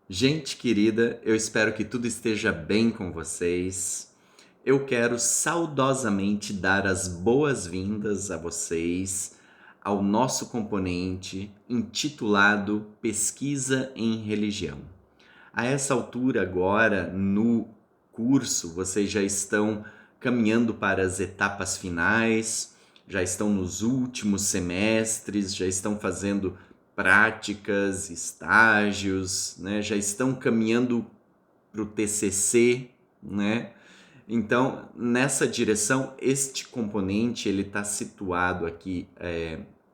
Gente querida, eu espero que tudo esteja bem com vocês. Eu quero saudosamente dar as boas-vindas a vocês ao nosso componente intitulado Pesquisa em Religião. A essa altura, agora no curso, vocês já estão caminhando para as etapas finais, já estão nos últimos semestres, já estão fazendo práticas, estágios, né? Já estão caminhando para o TCC, né? Então, nessa direção, este componente ele está situado aqui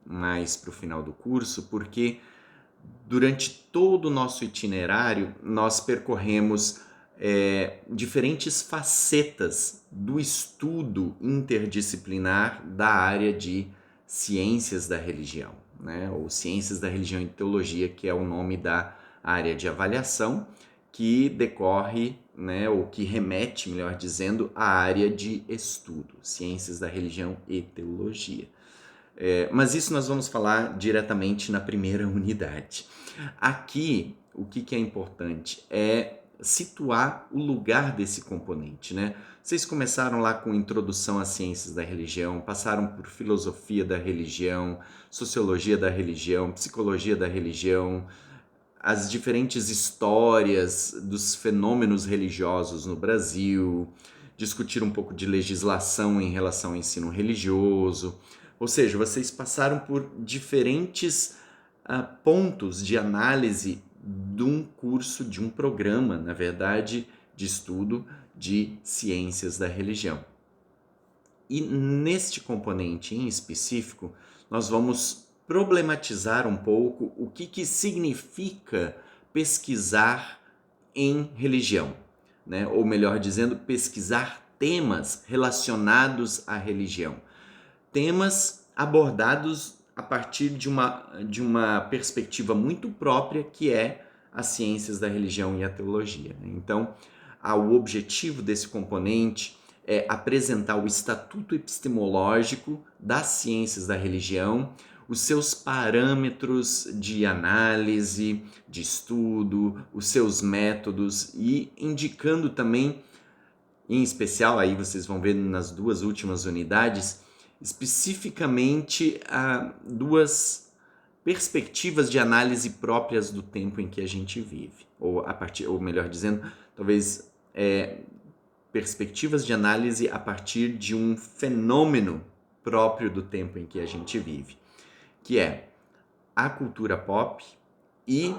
mais para o final do curso, porque durante todo o nosso itinerário, nós percorremos diferentes facetas do estudo interdisciplinar da área de ciências da religião, né? Ou ciências da religião e teologia, que é o nome da área de avaliação, que decorre, né, ou que remete, melhor dizendo, à área de estudo, ciências da religião e teologia. Mas isso nós vamos falar diretamente na primeira unidade. Aqui, o que é importante é situar o lugar desse componente, né? Vocês começaram lá com introdução às ciências da religião, passaram por filosofia da religião, sociologia da religião, psicologia da religião, as diferentes histórias dos fenômenos religiosos no Brasil, discutir um pouco de legislação em relação ao ensino religioso. Ou seja, vocês passaram por diferentes pontos de análise de um curso, de um programa, na verdade, de estudo de ciências da religião. E neste componente em específico, nós vamos problematizar um pouco o que significa pesquisar em religião, né? Ou melhor dizendo, pesquisar temas relacionados à religião. Temas abordados a partir de uma perspectiva muito própria, que é as ciências da religião e a teologia. Então, o objetivo desse componente é apresentar o estatuto epistemológico das ciências da religião, os seus parâmetros de análise, de estudo, os seus métodos e indicando também, em especial, aí vocês vão ver nas duas últimas unidades, especificamente duas perspectivas de análise próprias do tempo em que a gente vive, ou melhor dizendo, talvez perspectivas de análise a partir de um fenômeno próprio do tempo em que a gente vive, que é a cultura pop e,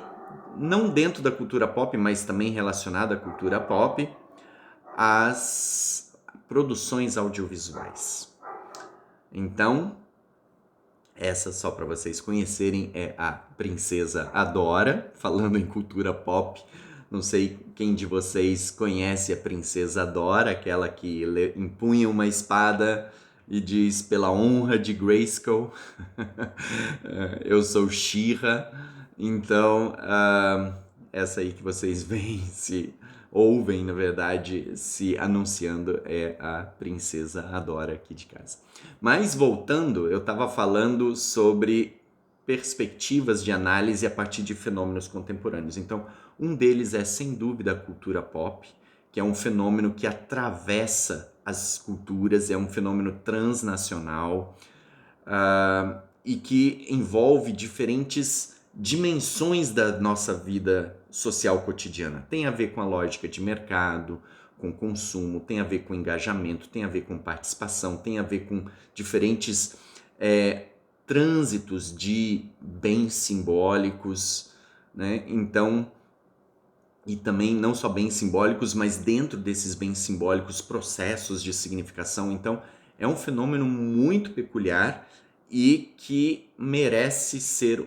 não dentro da cultura pop, mas também relacionada à cultura pop, as produções audiovisuais. Então, essa, só para vocês conhecerem, é a Princesa Adora, falando em cultura pop. Não sei quem de vocês conhece a Princesa Adora, aquela que empunha uma espada e diz pela honra de Grayskull. Eu sou She-Ra. Então, essa aí que vocês veem, se ouvem, na verdade, se anunciando, é a Princesa Adora aqui de casa. Mas voltando, eu estava falando sobre perspectivas de análise a partir de fenômenos contemporâneos. Então, um deles é, sem dúvida, a cultura pop, que é um fenômeno que atravessa as culturas, é um fenômeno transnacional e que envolve diferentes dimensões da nossa vida social cotidiana. Tem a ver com a lógica de mercado, com consumo, tem a ver com engajamento, tem a ver com participação, tem a ver com diferentes trânsitos de bens simbólicos, né? Então, e também não só bens simbólicos, mas dentro desses bens simbólicos, processos de significação. Então, é um fenômeno muito peculiar e que merece ser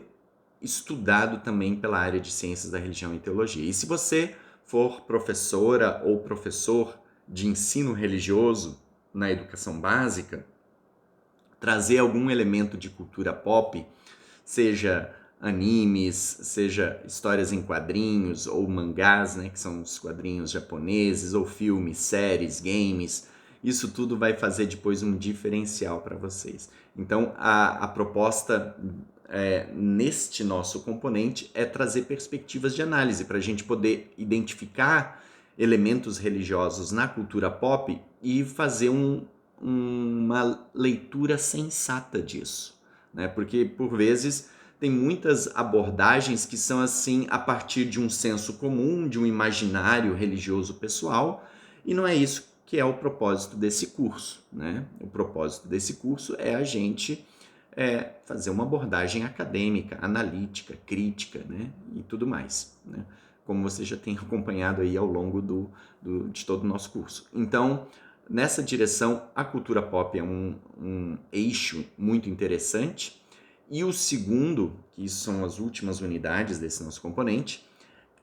estudado também pela área de ciências da religião e teologia. E se você for professora ou professor de ensino religioso na educação básica, trazer algum elemento de cultura pop, seja animes, seja histórias em quadrinhos ou mangás, né, que são os quadrinhos japoneses, ou filmes, séries, games, isso tudo vai fazer depois um diferencial para vocês. Então, a proposta neste nosso componente é trazer perspectivas de análise para a gente poder identificar elementos religiosos na cultura pop e fazer uma leitura sensata disso, né? Porque por vezes tem muitas abordagens que são assim a partir de um senso comum, de um imaginário religioso pessoal, e não é isso que é o propósito desse curso, né? O propósito desse curso é a gente fazer uma abordagem acadêmica, analítica, crítica, né? E tudo mais, né? Como você já tem acompanhado aí ao longo de todo o nosso curso. Então, nessa direção, a cultura pop é um eixo muito interessante. E o segundo, que são as últimas unidades desse nosso componente,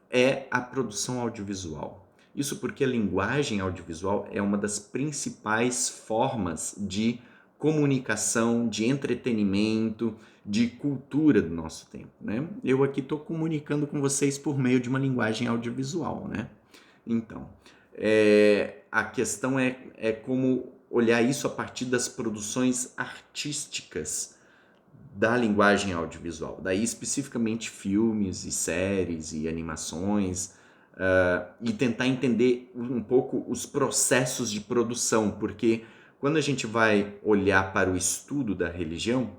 é a produção audiovisual. Isso porque a linguagem audiovisual é uma das principais formas de comunicação, de entretenimento, de cultura do nosso tempo, né? Eu aqui estou comunicando com vocês por meio de uma linguagem audiovisual, né? Então, a questão é como olhar isso a partir das produções artísticas da linguagem audiovisual, daí especificamente filmes e séries e animações, e tentar entender um pouco os processos de produção, porque quando a gente vai olhar para o estudo da religião,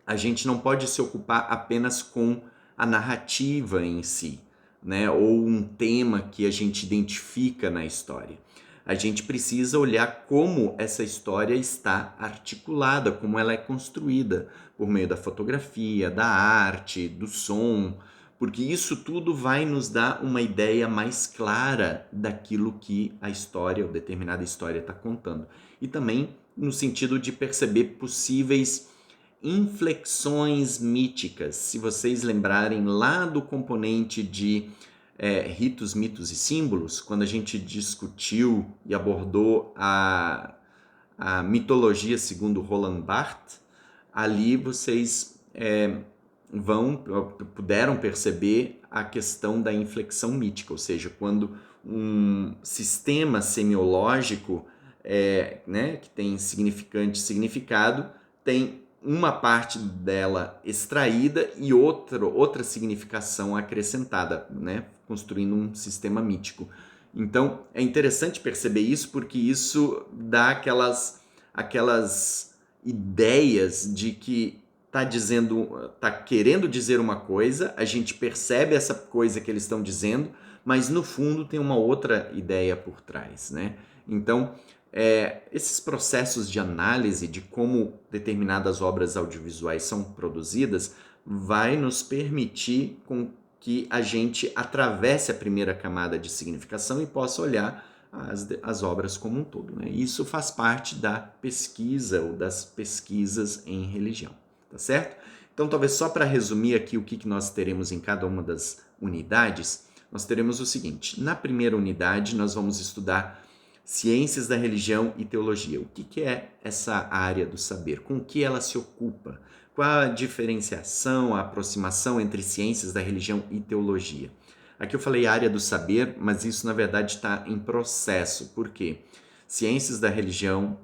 a gente não pode se ocupar apenas com a narrativa em si, né? Ou um tema que a gente identifica na história. A gente precisa olhar como essa história está articulada, como ela é construída por meio da fotografia, da arte, do som, porque isso tudo vai nos dar uma ideia mais clara daquilo que a história ou determinada história está contando. E também no sentido de perceber possíveis inflexões míticas. Se vocês lembrarem lá do componente de ritos, mitos e símbolos, quando a gente discutiu e abordou a mitologia segundo Roland Barthes, ali vocês puderam perceber a questão da inflexão mítica, ou seja, quando um sistema semiológico né, que tem significado, tem uma parte dela extraída e outra significação acrescentada, né, construindo um sistema mítico. Então é interessante perceber isso porque isso dá aquelas ideias de que tá querendo dizer uma coisa, a gente percebe essa coisa que eles estão dizendo, mas no fundo tem uma outra ideia por trás, né? Então, esses processos de análise de como determinadas obras audiovisuais são produzidas vai nos permitir com que a gente atravesse a primeira camada de significação e possa olhar as obras como um todo, né? Isso faz parte da pesquisa ou das pesquisas em religião, tá certo? Então, talvez só para resumir aqui o que nós teremos em cada uma das unidades, nós teremos o seguinte: na primeira unidade, nós vamos estudar ciências da religião e teologia. O que é essa área do saber? Com o que ela se ocupa? Qual a diferenciação, a aproximação entre ciências da religião e teologia? Aqui eu falei área do saber, mas isso na verdade está em processo. Por quê? Ciências da religião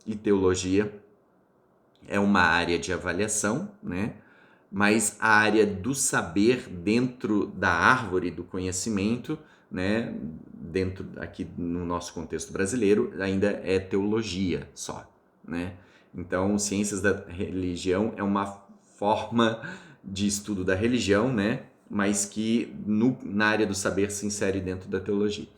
e teologia é uma área de avaliação, né? Mas a área do saber dentro da árvore do conhecimento, né? Dentro aqui no nosso contexto brasileiro, ainda é teologia só, né? Então, ciências da religião é uma forma de estudo da religião, né? Mas que na área do saber se insere dentro da teologia,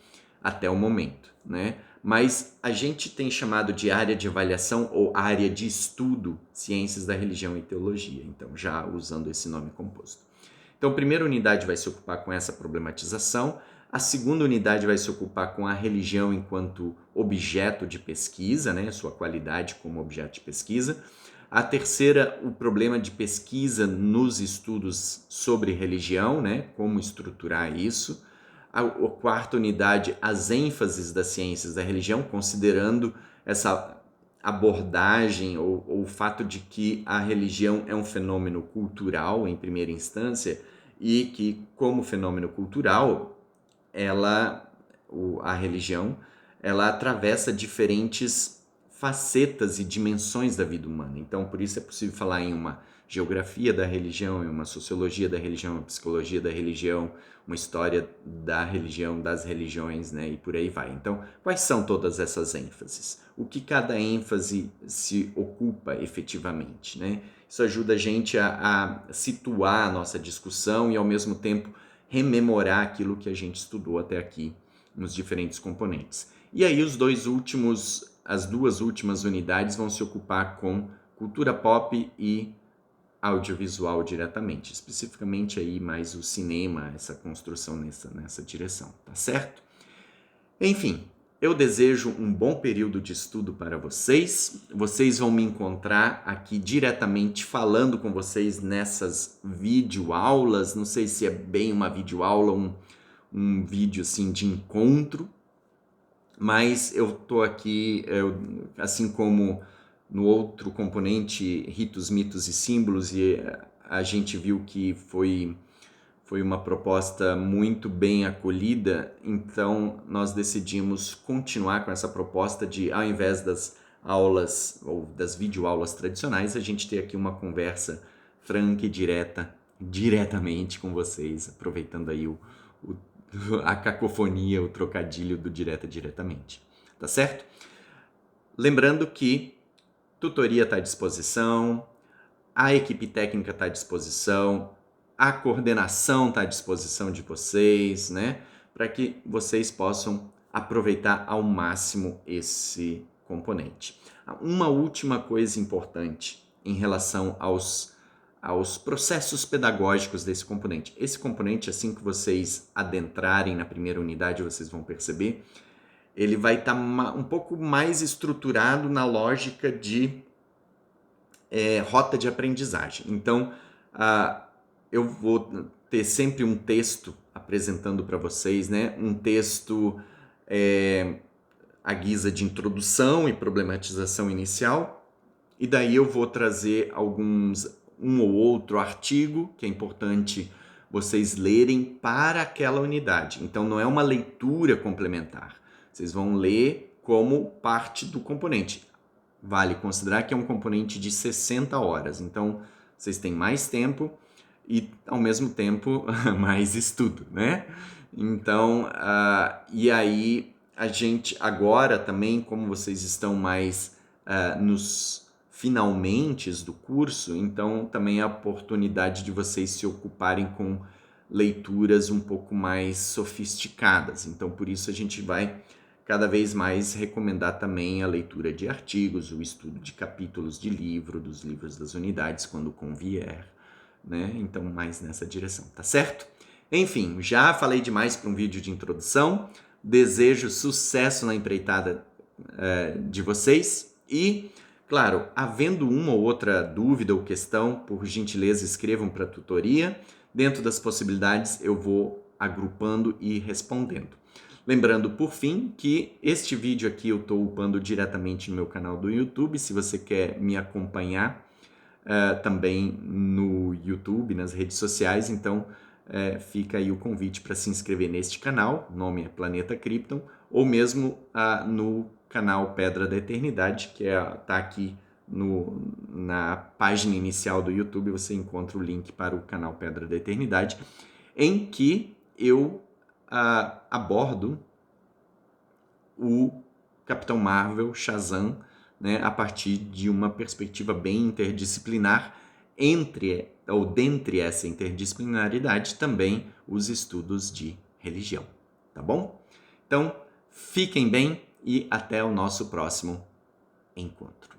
até o momento, né? Mas a gente tem chamado de área de avaliação ou área de estudo ciências da religião e teologia, então já usando esse nome composto. Então a primeira unidade vai se ocupar com essa problematização, a segunda unidade vai se ocupar com a religião enquanto objeto de pesquisa, né, sua qualidade como objeto de pesquisa. A terceira, o problema de pesquisa nos estudos sobre religião, né, como estruturar isso. A quarta unidade, as ênfases das ciências da religião, considerando essa abordagem ou o fato de que a religião é um fenômeno cultural em primeira instância e que, como fenômeno cultural, a religião, ela atravessa diferentes facetas e dimensões da vida humana. Então, por isso é possível falar em uma geografia da religião, uma sociologia da religião, uma psicologia da religião, uma história da religião, das religiões, né? E por aí vai. Então, quais são todas essas ênfases? O que cada ênfase se ocupa efetivamente, né? Isso ajuda a gente a situar a nossa discussão e, ao mesmo tempo, rememorar aquilo que a gente estudou até aqui nos diferentes componentes. E aí as duas últimas unidades vão se ocupar com cultura pop e audiovisual diretamente, especificamente aí mais o cinema, essa construção nessa direção, tá certo? Enfim, eu desejo um bom período de estudo para vocês. Vocês vão me encontrar aqui diretamente falando com vocês nessas videoaulas. Não sei se é bem uma videoaula, um vídeo assim de encontro, mas eu tô aqui, assim como no outro componente, ritos, mitos e símbolos, e a gente viu que foi uma proposta muito bem acolhida, então nós decidimos continuar com essa proposta de, ao invés das aulas ou das videoaulas tradicionais, a gente ter aqui uma conversa franca e diretamente com vocês, aproveitando aí a cacofonia, o trocadilho do diretamente, tá certo? Lembrando que tutoria está à disposição, a equipe técnica está à disposição, a coordenação está à disposição de vocês, né? Para que vocês possam aproveitar ao máximo esse componente. Uma última coisa importante em relação aos processos pedagógicos desse componente. Esse componente, assim que vocês adentrarem na primeira unidade, vocês vão perceber, ele vai estar um pouco mais estruturado na lógica de rota de aprendizagem. Então, eu vou ter sempre um texto apresentando para vocês, né? Um texto à guisa de introdução e problematização inicial, e daí eu vou trazer um ou outro artigo que é importante vocês lerem para aquela unidade. Então, não é uma leitura complementar. Vocês vão ler como parte do componente. Vale considerar que é um componente de 60 horas. Então, vocês têm mais tempo e, ao mesmo tempo, mais estudo, né? Então, e aí a gente agora também, como vocês estão mais nos finalmentes do curso, então também é a oportunidade de vocês se ocuparem com leituras um pouco mais sofisticadas. Então, por isso a gente vai cada vez mais recomendar também a leitura de artigos, o estudo de capítulos de livro, dos livros das unidades, quando convier, né? Então, mais nessa direção, tá certo? Enfim, já falei demais para um vídeo de introdução. Desejo sucesso na empreitada de vocês e, claro, havendo uma ou outra dúvida ou questão, por gentileza, escrevam para a tutoria. Dentro das possibilidades, eu vou agrupando e respondendo. Lembrando, por fim, que este vídeo aqui eu estou upando diretamente no meu canal do YouTube. Se você quer me acompanhar também no YouTube, nas redes sociais, então fica aí o convite para se inscrever neste canal, o nome é Planeta Krypton, ou mesmo no canal Pedra da Eternidade, que está aqui na página inicial do YouTube, você encontra o link para o canal Pedra da Eternidade, em que eu abordo o Capitão Marvel, Shazam, né, a partir de uma perspectiva bem interdisciplinar, dentre essa interdisciplinaridade também os estudos de religião, tá bom? Então, fiquem bem e até o nosso próximo encontro.